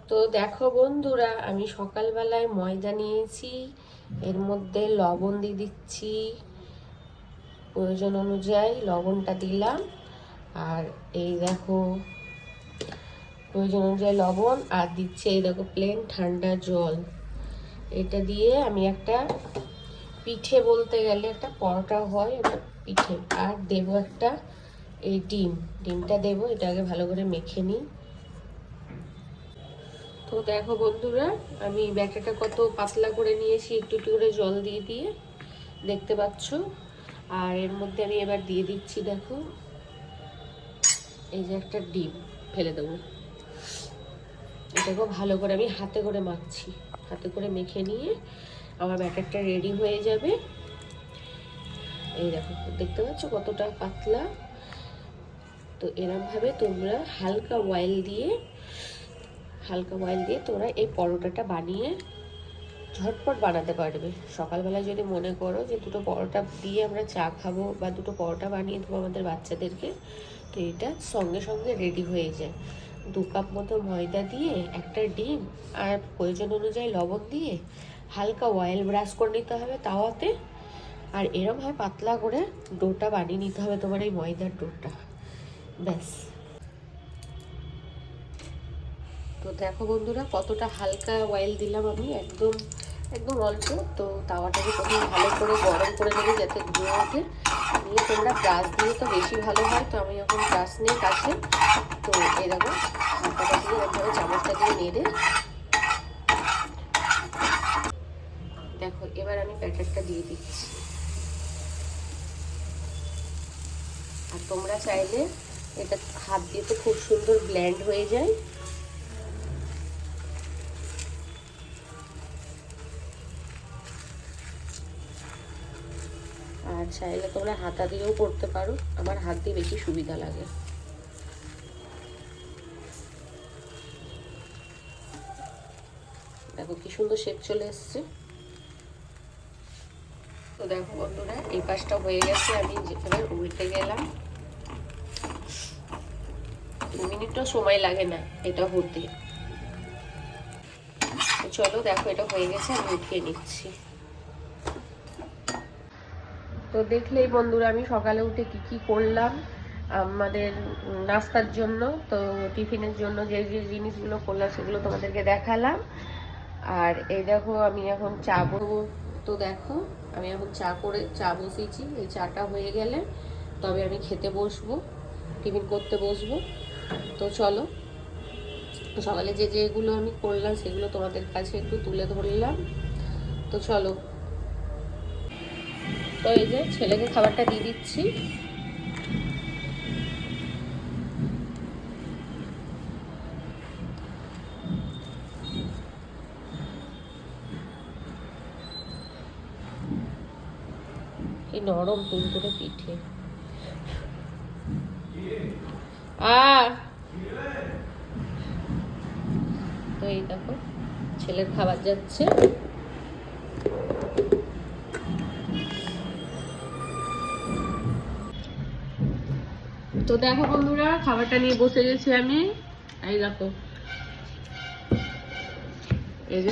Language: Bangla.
তো দেখো বন্ধুরা, আমি সকালবেলায় ময়দা নিয়েছি, এর মধ্যে লবণ দিয়ে দিচ্ছি, প্রয়োজন অনুযায়ী লবণটা দিলাম। আর এই দেখো প্রয়োজন অনুযায়ী লবণ, আর দিচ্ছি এই দেখো প্লেন ঠান্ডা জল। এটা দিয়ে আমি একটা পিঠে, বলতে গেলে একটা পরোটা হয়, ওটা পিঠে। আর দেবো একটা এই ডিমটা দেবো। এটা আগে ভালো করে মেখে নিই। তো দেখো বন্ধুরা, আমি ব্যাটারটা কত পাতলা করে নিয়েছি, একটু একটু করে জল দিয়ে দিয়ে, দেখতে পাচ্ছ। আর এর মধ্যে আমি এবার দিয়ে দিচ্ছি, দেখো এই যে একটা ডিম ফেলে দেবো। এটাকেও ভালো করে আমি হাতে করে মাখছি, হাতে করে মেখে নিয়ে আমার ব্যাটারটা রেডি হয়ে যাবে। এই দেখো, দেখতে পাচ্ছ কতটা পাতলা। তো এরকমভাবে তোমরা হালকা অয়েল দিয়ে তোমরা এই পরোটাটা বানিয়ে ঝটপট বানাতে পারবে। সকালবেলা যদি মনে করো যে দুটো পরোটা দিয়ে আমরা চা খাবো, বা দুটো পরোটা বানিয়ে দেবো আমাদের বাচ্চাদেরকে, তো এটা সঙ্গে সঙ্গে রেডি হয়ে যায়। 2 কাপ মতো ময়দা দিয়ে, একটা ডিম, আর প্রয়োজন অনুযায়ী লবণ দিয়ে হালকা অয়েল ব্রাশ করে নিতে হবে তাওয়াতে। আর এরমভাবে পাতলা করে ডোটা বানিয়ে নিতে হবে, তোমার এই ময়দার ডোটা। ব্যাস। তো দেখো বন্ধুরা, কতটা হালকা অয়েল দিলাম আমি, একদম একদম অল্প। তো তাওয়াটাকে প্রথমে ভালো করে গরম করে নেবে যাতে ধুয়ে ওঠে। নিয়ে তোমরা ব্রাশ দিয়ে তো বেশি ভালো হয়, তো আমি এখন ব্রাশ নিয়ে কাছে। তো এরকম হাতটা দিয়ে এরকম চামচটা দিয়ে নেড়ে দেখো, এবার আমি ব্যাটারটা দিয়ে দিচ্ছি। আর তোমরা চাইলে এটা হাত দিয়ে তো খুব সুন্দর ব্লেন্ড হয়ে যায়। আর চাইলে তোমরা হাতা দিয়েও করতে পারো, আমার হাত দিয়ে বেশি সুবিধা লাগে। দেখো কি সুন্দর শেপ চলে এসছে। তো দেখো বন্ধুরা, এই পাশটা হয়ে গেছে, আমি যেখানে উল্টে গেলাম। 2 মিনিটও সময় লাগে না এটা হতে। চলো দেখো, এটা হয়ে গেছে, আমি উঠিয়ে নিচ্ছি। তো দেখলেই বন্ধুরা, আমি সকালে উঠে কি কি করলাম আমাদের নাস্তার জন্য। তো টিফিনের জন্য যে যে জিনিসগুলো করলাম সেগুলো তোমাদেরকে দেখালাম। আর এই দেখো, আমি এখন চা করবো। তো দেখো, আমি এখন চা বসিয়েছি। এই চাটা হয়ে গেলে তবে আমি খেতে বসবো, টিফিন করতে বসবো। তো চলো, সকালে যে যেগুলো আমি করলাম সেগুলো তোমাদের কাছে একটু তুলে ধরলাম। তো চলো। তো এই যে ছেলেকে খাবারটা দিয়ে দিচ্ছি। কি নরম তুলতুলে পিঠে। তো এই দেখো, ছেলের খাবার যাচ্ছে। তো দেখো বন্ধুরা, খাবারটা নিয়ে বসে গেছি আমি। এই দেখো,